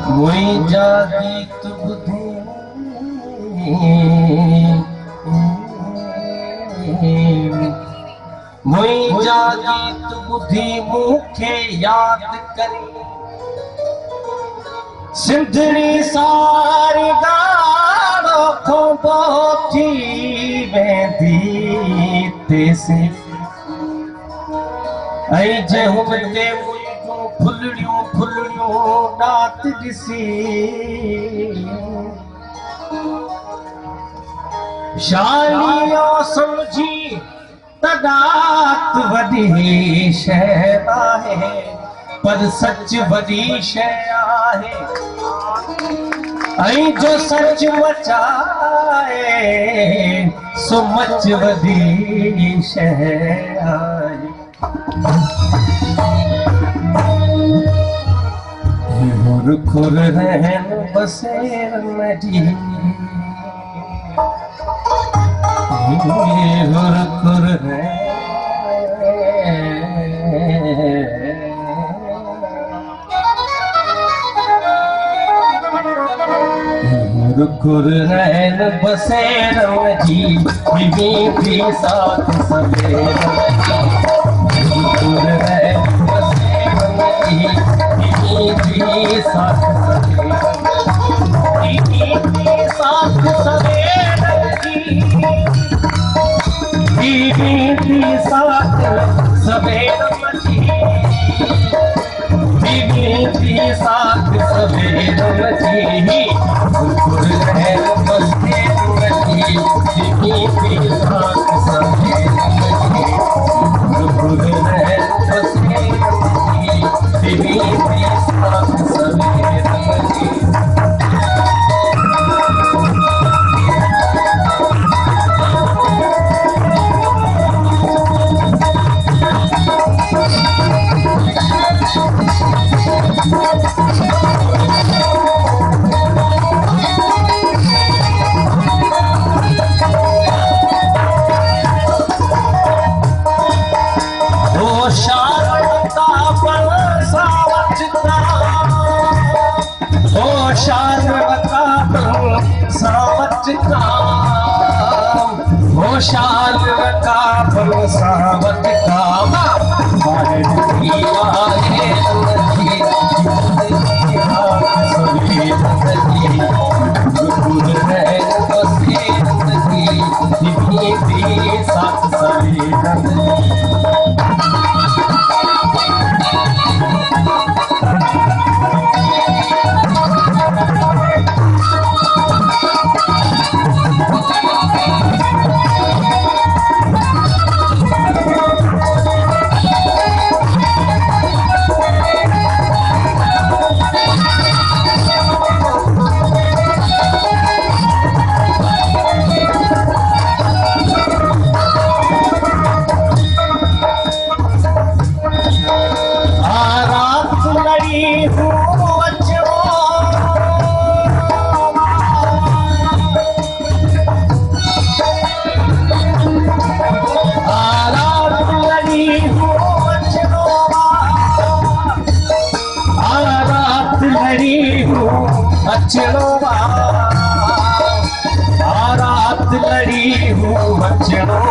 मुंहिंजा गीत ॿुधी मुंहिंजा गीत ॿुधी मूंखे यादि करी सिंधड़ी सारी गानो खोबो थी वेंदी तेसी ऐं जे हुते फुलड़ियूं फुलड़ियूं डात ॾिसी शालियो समझी त डात वॾी शइ आहे पर सच वॾी शइ आहे ऐं जो सच मचाए सो मच वॾी शइ आहे खुर रहन बसेर नदी खुर खुर रहन बसेर नदी बीबी साथ सवेर खुर रहन बसेर नदी साथ सवेर बीबी साथ सवेर मची बीबी साथ सवेर मची खुर रहन बसेर मची बीबी साथ सवेर मची खुर रहन बसेर मची बीबी साथ सवेर मची शाल काबल सावत कामा बारड की वाले नदी सवेर नदी खुर रहन बसेर नदी बीबी साथ सवेर नदी अचड़ो रात लड़ी हूँ अचड़ो